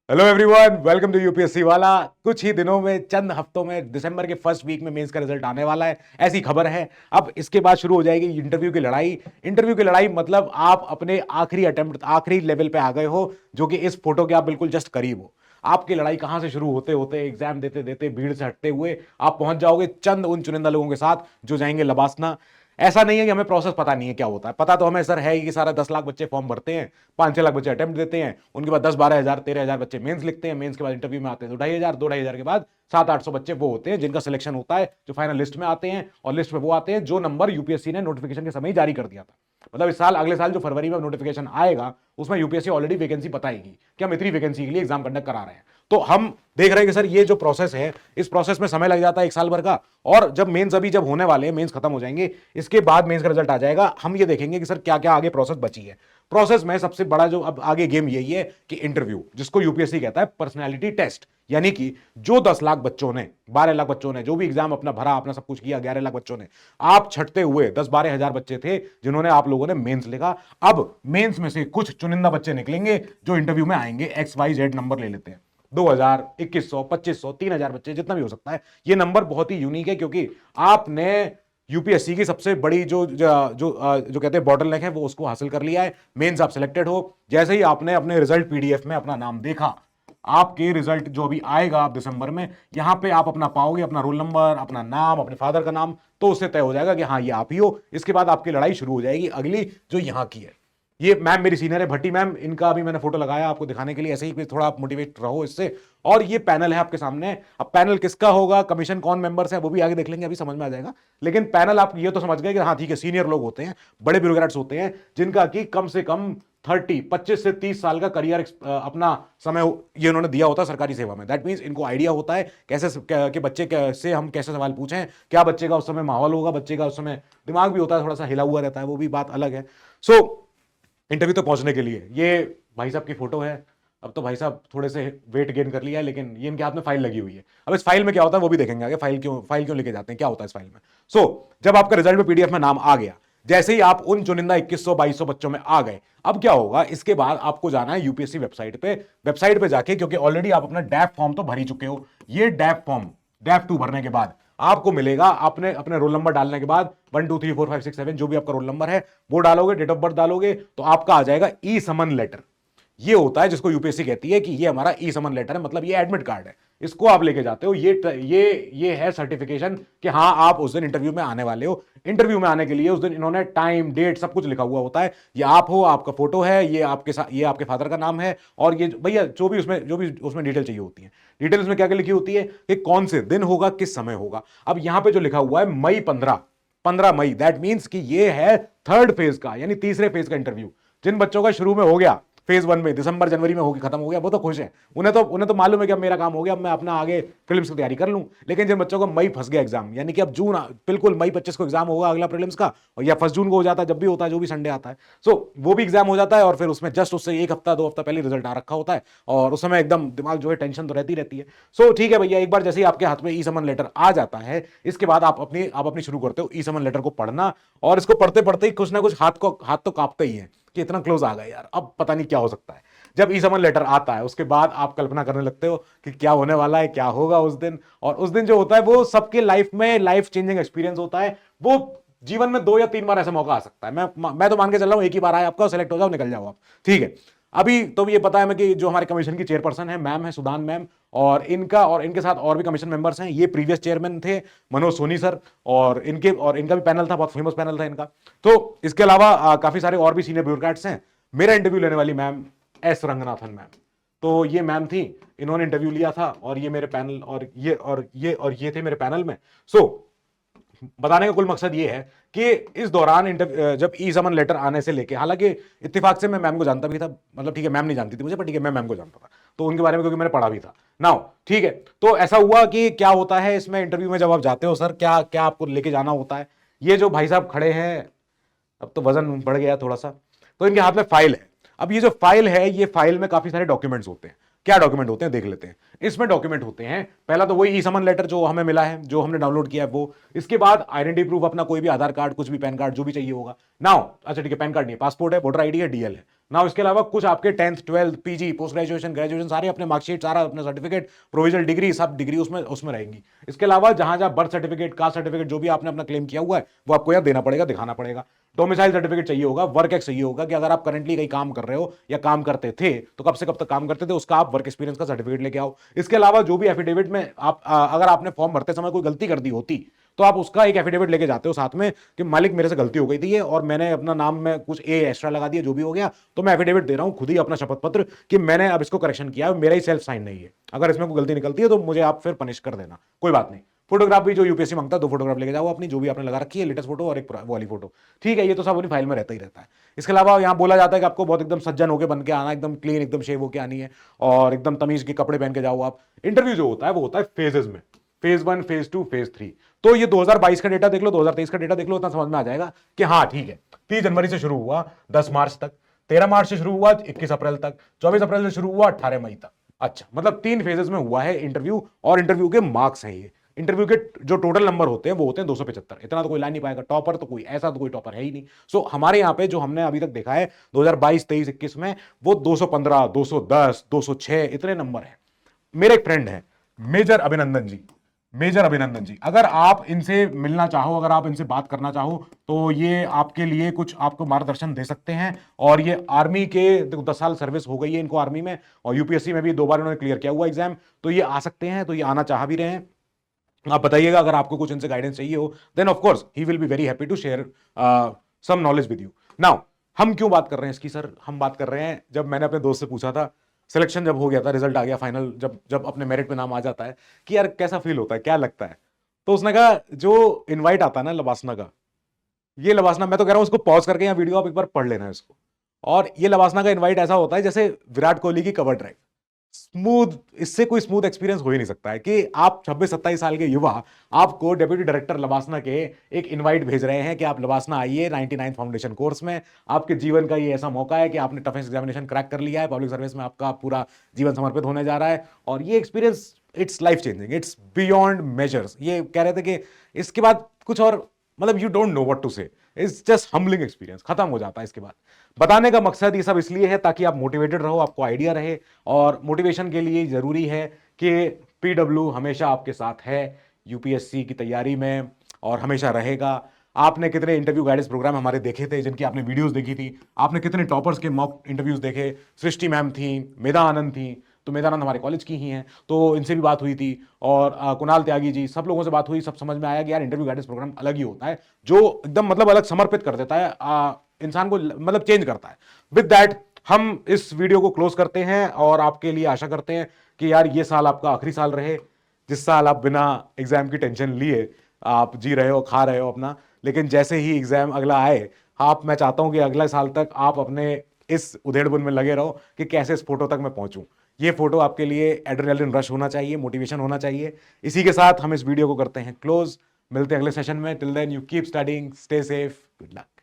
Hello everyone, welcome to UPSC वाला। कुछ ही दिनों में, चंद हफ्तों में, दिसंबर के फर्स्ट वीक में मेंस का रिजल्ट आने वाला है, ऐसी खबर है। अब इसके बाद शुरू हो जाएगी इंटरव्यू की लड़ाई। इंटरव्यू की लड़ाई मतलब आप अपने आखिरी अटेम्प्ट, आखिरी लेवल पे आ गए हो, जो कि इस फोटो के आप बिल्कुल जस्ट करीब हो। आपकी लड़ाई कहां से शुरू होते होते, एग्जाम देते देते, भीड़ से हटते हुए आप पहुंच जाओगे चंद उन चुनिंदा लोगों के साथ जो जाएंगे लबासना। ऐसा नहीं है कि हमें प्रोसेस पता नहीं है क्या होता है, पता तो हमें सर है ही कि सारा 10 लाख बच्चे फॉर्म भरते हैं, 5-6 लाख बच्चे अटेम्प्ट देते हैं, उनके बाद 10-12 हज़ार 13 हज़ार बच्चे मेंस लिखते हैं, मेंस के बाद इंटरव्यू में आते हैं तो 2,500, 2,500 के बाद 700-800 बच्चे वो होते हैं जिनका सिलेक्शन होता है, जो फाइनल लिस्ट में आते हैं। और लिस्ट में वो आते हैं जो नंबर यूपीएससी ने नोटिफिकेशन के समय ही जारी कर दिया था। मतलब इस साल, अगले साल जो फरवरी में नोटिफिकेशन आएगा, उसमें यूपीएससी ऑलरेडी वैकेंसी बताएगी कि हम इतनी वैकेंसी के लिए एग्जाम कंडक्ट करा रहे हैं। तो हम देख रहे हैं कि सर ये जो प्रोसेस है, इस प्रोसेस में समय लग जाता है 1 साल भर का। और जब मेंस अभी जब होने वाले हैं, मेंस खत्म हो जाएंगे, इसके बाद मेंस का रिजल्ट आ जाएगा, हम ये देखेंगे कि सर क्या क्या आगे प्रोसेस बची है। प्रोसेस में सबसे बड़ा जो अब आगे गेम यही है कि इंटरव्यू, जिसको यूपीएससी कहता है पर्सनैलिटी टेस्ट। यानी कि जो 10 लाख बच्चों ने, 12 लाख बच्चों ने जो भी एग्जाम अपना भरा, अपना सब कुछ किया, 11 लाख बच्चों ने, आप छटते हुए 10-12 हज़ार बच्चे थे जिन्होंने, आप लोगों ने मेंस लिखा। अब मेंस में से कुछ चुनिंदा बच्चे निकलेंगे जो इंटरव्यू में आएंगे, XYZ नंबर ले लेते हैं, 2,000, 2,100, 2,500, 3,000 बच्चे, जितना भी हो सकता है। ये नंबर बहुत ही यूनिक है क्योंकि आपने यूपीएससी की सबसे बड़ी जो कहते हैं बॉटलनेक है, वो उसको हासिल कर लिया है। मेंस आप सिलेक्टेड हो, जैसे ही आपने अपने रिजल्ट पीडीएफ में अपना नाम देखा, आपके रिजल्ट जो भी आएगा आप दिसंबर में, यहां पे आप अपना पाओगे, अपना रोल नंबर, अपना नाम, अपने फादर का नाम, तो उससे तय हो जाएगा कि हाँ ये आप ही हो। इसके बाद आपकी लड़ाई शुरू हो जाएगी अगली, जो यहां की है। ये मैम मेरी सीनियर है, भट्टी मैम, इनका अभी मैंने फोटो लगाया आपको दिखाने के लिए, ऐसे ही थोड़ा आप मोटिवेट रहो इससे। और ये पैनल है आपके सामने। अब पैनल किसका होगा, कमीशन कौन मेंबर्स है, वो भी आगे देख लेंगे, अभी समझ में आ जाएगा। लेकिन पैनल आप ये तो समझ गए कि हाँ ठीक है, सीनियर लोग होते हैं, बड़े ब्यूरोक्रेट्स होते हैं, जिनका कि कम से कम 25 से 30 साल का करियर अपना समय ये उन्होंने दिया होता है सरकारी सेवा में। दैट मीन्स इनको आइडिया होता है कैसे कि बच्चे से हम कैसे सवाल पूछें, क्या बच्चे का उस समय माहौल होगा, बच्चे का उस समय दिमाग भी होता है थोड़ा सा हिला हुआ रहता है, वो भी बात अलग है। सो इंटरव्यू तक पहुंचने के लिए ये भाई साहब की फोटो है। अब तो भाई साहब थोड़े से वेट गेन कर लिया है, लेकिन ये इनके हाथ में फाइल लगी हुई है। अब इस फाइल में क्या होता है वो भी देखेंगे आगे, फाइल क्यों लेके जाते हैं, क्या होता है इस फाइल में। जब आपका रिजल्ट में पीडीएफ में नाम आ गया, जैसे ही आप उन चुनिंदा 2,100-2,200 बच्चों में आ गए, अब क्या होगा, इसके बाद आपको जाना है यूपीएससी वेबसाइट पे जाके, क्योंकि ऑलरेडी आप अपना डैप फॉर्म तो भर ही चुके हो। ये डैप फॉर्म, डैप 2 भरने के बाद आपको मिलेगा, आपने अपने रोल नंबर डालने के बाद 1 2 3 4 5 6 7 जो भी आपका रोल नंबर है वो डालोगे, डेट ऑफ बर्थ डालोगे, तो आपका आ जाएगा ई समन लेटर। ये होता है जिसको यूपीएससी कहती है कि ये हमारा ई समन लेटर है, मतलब ये एडमिट कार्ड है। इसको आप लेके जाते हो, ये है सर्टिफिकेशन कि हाँ आप उस दिन इंटरव्यू में आने वाले हो। इंटरव्यू में आने के लिए उस दिन इन्होंने टाइम, डेट, सब कुछ लिखा हुआ होता है। ये आप हो, आपका फोटो है, ये आपके साथ, ये आपके फादर का नाम है, और ये भैया जो भी उसमें डिटेल चाहिए होती है। डिटेल उसमें क्या क्या लिखी होती है कि कौन से दिन होगा, किस समय होगा। अब यहां पे जो लिखा हुआ है मई 15 मई, दैट मीन्स कि ये है थर्ड फेज का, यानी तीसरे फेज का इंटरव्यू। जिन बच्चों का शुरू में हो गया फेज 1 में, दिसंबर जनवरी में होकर खत्म हो गया, वो तो खुश है, उन्हें तो मालूम है कि अब मेरा काम हो गया, अब मैं अपना आगे प्रीलिम्स की तैयारी कर लूं। लेकिन जिन बच्चों को मई फंस गया एग्जाम, यानी कि अब जून, बिल्कुल मई 25 को एग्जाम होगा अगला प्रीलिम्स का, और या 1 जून को हो जाता है, जब भी होता है, जो भी संडे आता है, वो भी एग्जाम हो जाता है। और फिर उसमें जस्ट उससे 1 हफ्ता 2 हफ्ता पहले रिजल्ट आ रखा होता है, और उस समय एकदम दिमाग जो है, टेंशन तो रहती है। ठीक है भैया, एक बार जैसे ही आपके हाथ में ई समन लेटर आ जाता है, इसके बाद आप अपनी शुरू करते हो ई समन लेटर को पढ़ना। और इसको पढ़ते पढ़ते ही कुछ ना कुछ हाथ तो कांपते ही है कि इतना क्लोज आ गए यार, अब पता नहीं क्या हो सकता है। जब ई समन लेटर आता है, उसके बाद आप कल्पना करने लगते हो कि क्या होने वाला है, क्या होगा उस दिन। और उस दिन जो होता है वो सबके लाइफ में लाइफ चेंजिंग एक्सपीरियंस होता है। वो जीवन में 2 या 3 बार ऐसा मौका आ सकता है। मैं तो मान के चल रहा हूं एक ही बार आए आपका, सेलेक्ट हो जाओ, निकल जाओ आप, ठीक है। अभी तो ये पता है मैं कि जो हमारे कमीशन की चेयरपर्सन है, मैम है सुदान मैम, और इनके साथ और भी कमीशन मेंबर्स हैं। ये प्रीवियस चेयरमैन थे मनोज सोनी सर, और इनका भी पैनल था, बहुत फेमस पैनल था इनका। तो इसके अलावा काफी सारे और भी सीनियर ब्यूरोक्रेट्स हैं। मेरा इंटरव्यू लेने वाली मैम एस रंगनाथन मैम, तो ये मैम थी, इन्होंने इंटरव्यू लिया था, और ये मेरे पैनल, और ये थे मेरे पैनल में। बताने का कुल मकसद ये है कि इस दौरान जब ई समन लेटर आने से लेके, हालांकि इत्तेफाक से मैं मैम को जानता भी था, मतलब ठीक है मैम नहीं जानती थी मुझे, पर ठीक है मैं मैम को जानता था, तो उनके बारे में क्योंकि मैंने पढ़ा भी था नाउ, ठीक है। तो ऐसा हुआ कि क्या होता है इसमें इंटरव्यू में, जब आप जाते हो सर, क्या क्या आपको लेके जाना होता है। ये जो भाई साहब खड़े हैं, अब तो वजन बढ़ गया थोड़ा सा, तो इनके हाथ में फाइल है। अब ये जो फाइल है, ये फाइल में काफी सारे डॉक्यूमेंट्स होते हैं। क्या डॉक्यूमेंट होते हैं देख लेते हैं। इसमें डॉक्यूमेंट होते हैं, पहला तो वही ई समन लेटर जो हमें मिला है, जो हमने डाउनलोड किया है वो। इसके बाद आइडेंटिटी प्रूफ, अपना कोई भी आधार कार्ड, कुछ भी, पैन कार्ड, जो भी चाहिए होगा। नाउ अच्छा ठीक है, पैन कार्ड नहीं, पासपोर्ट है, वोटर आईडी है, डीएल है, ना इसके अलावा कुछ आपके 10th 12th PG post graduation graduation सारे अपने मार्कशीट सारा अपने सर्टिफिकेट प्रोविजनल डिग्री सब डिग्री उसमें उसमें रहेंगी। इसके अलावा जहां जहां बर्थ सर्टिफिकेट कास्ट सर्टिफिकेट जो भी आपने अपना क्लेम किया हुआ है वो आपको यहाँ देना पड़ेगा, दिखाना पड़ेगा। डोमिसाइल सर्टिफिकेट चाहिए होगा, वर्क एक्स चाहिए होगा कि अगर आप करंटली कहीं काम कर रहे हो या काम करते थे तो कब से कब तक काम करते थे उसका आप वर्क एक्सपीरियंस का सर्टिफिकेट लेके आओ। इसके अलावा जो भी एफिडेविट में आप अगर आपने फॉर्म भरते समय कोई गलती कर दी होती तो आप उसका एक एफिडेविट लेके जाते हो साथ में कि मालिक मेरे से गलती हो गई थी ये और मैंने अपना नाम में कुछ ए एक्स्ट्रा लगा दिया, जो भी हो गया तो मैं एफिडेविट दे रहा हूं खुद ही अपना शपथ पत्र कि मैंने अब इसको करेक्शन किया, मेरा ही सेल्फ साइन नहीं है। अगर इसमें कोई गलती निकलती है तो मुझे आप फिर पनिश कर देना, कोई बात नहीं। फोटोग्राफ भी जो यूपीएससी मांगता है 2 फोटोग्राफ लेके जाओ अपनी, जो भी आपने लगा रखी है लेटेस्ट फोटो और एक वाली फोटो, ठीक है। ये तो सब अपनी फाइल में रहता ही रहता है। इसके अलावा यहाँ बोला जाता है कि आपको बहुत एकदम सज्जन होकर बन के आना, एकदम क्लीन एकदम शेव होकर आनी है और एकदम तमीज के कपड़े पहन के जाओ आप। इंटरव्यू जो होता है वो होता है फेजेस में, फेज 1 फेज 2 फेज 3। तो ये 2022 का डेटा देख लो, 2023 का डेटा देख लो, इतना समझ में आ जाएगा कि हाँ ठीक है 30 जनवरी से शुरू हुआ 10 मार्च तक, 13 मार्च से शुरू हुआ 21 अप्रैल तक, 24 अप्रैल से शुरू हुआ 18 मई तक। अच्छा, मतलब 3 फेजेस में हुआ है इंटरव्यू और इंटरव्यू के मार्क्स हैं ये। इंटरव्यू के जो टोटल नंबर होते हैं वो होते हैं 275, इतना तो कोई ला नहीं पाएगा। टॉपर तो कोई ऐसा तो कोई टॉपर है ही नहीं। सो हमारे यहाँ पे जो हमने अभी तक देखा है 2022 23 21 में वो 215 210 206 इतने नंबर है। मेरे एक फ्रेंड है मेजर अभिनंदन जी, मेजर अभिनंदन जी, अगर आप इनसे मिलना चाहो, अगर आप इनसे बात करना चाहो तो ये आपके लिए कुछ आपको मार्गदर्शन दे सकते हैं। और ये आर्मी के 10 साल सर्विस हो गई है इनको आर्मी में और यूपीएससी में भी 2 बार इन्होंने क्लियर किया हुआ एग्जाम, तो ये आ सकते हैं, तो ये आना चाह भी रहे हैं। आप बताइएगा अगर आपको कुछ इनसे गाइडेंस चाहिए हो, then of course he will be very happy to share some knowledge with you. Now हम क्यों बात कर रहे हैं इसकी सर? हम बात कर रहे हैं, जब मैंने अपने दोस्त से पूछा था, सिलेक्शन जब हो गया था, रिजल्ट आ गया फाइनल, जब जब अपने मेरिट पे नाम आ जाता है कि यार कैसा फील होता है, क्या लगता है, तो उसने कहा जो इनवाइट आता है ना लवासना का, ये लवासना, मैं तो कह रहा हूं उसको पॉज करके यहाँ वीडियो आप एक बार पढ़ लेना है इसको। और ये लवासना का इनवाइट ऐसा होता है जैसे विराट कोहली की कवर ड्राइव, स्मूथ, इससे कोई स्मूथ एक्सपीरियंस हो ही नहीं सकता है कि आप 26-27 साल के युवा, आपको डेप्यूटी डायरेक्टर लवासना के एक इनवाइट भेज रहे हैं कि आप लवासना आइए 99 फाउंडेशन कोर्स में। आपके जीवन का ये ऐसा मौका है कि आपने टफेस्ट एग्जामिनेशन क्रैक कर लिया है, पब्लिक सर्विस में आपका पूरा जीवन समर्पित होने जा रहा है और ये experience it's life changing, it's beyond measures. ये कह रहे थे कि इसके बाद कुछ और, मतलब you don't know what to say, it's just humbling experience, खत्म हो जाता है इसके बाद। बताने का मकसद ये सब इसलिए है ताकि आप मोटिवेटेड रहो, आपको आइडिया रहे, और मोटिवेशन के लिए जरूरी है कि पीडब्ल्यू हमेशा आपके साथ है यूपीएससी की तैयारी में और हमेशा रहेगा। आपने कितने इंटरव्यू गाइडेंस प्रोग्राम हमारे देखे थे, जिनकी आपने वीडियोस देखी थी, आपने कितने टॉपर्स के मॉक इंटरव्यूज देखे, सृष्टि मैम थी, मेधा आनंद थी, तो मेधा आनंद हमारे कॉलेज की ही हैं, तो इनसे भी बात हुई थी, और कुणाल त्यागी जी, सब लोगों से बात हुई, सब समझ में आया कि यार इंटरव्यू गाइडेंस प्रोग्राम अलग ही होता है, जो एकदम मतलब अलग समर्पित कर देता है इंसान को, मतलब चेंज करता है। विद दैट हम इस वीडियो को क्लोज करते हैं और आपके लिए आशा करते हैं कि यार ये साल आपका आखिरी साल रहे, जिस साल आप बिना एग्जाम की टेंशन लिए आप जी रहे हो, खा रहे हो अपना, लेकिन जैसे ही एग्जाम अगला आए, मैं चाहता हूं कि अगले साल तक आप अपने इस उधेड़-बुन में लगे रहो कि कैसे इस फोटो तक मैं पहुंचूं। ये फोटो आपके लिए एड्रेनलिन रश होना चाहिए, मोटिवेशन होना चाहिए। इसी के साथ हम इस वीडियो को करते हैं क्लोज। मिलते हैं अगले सेशन में। Till then you keep studying, stay safe, good luck.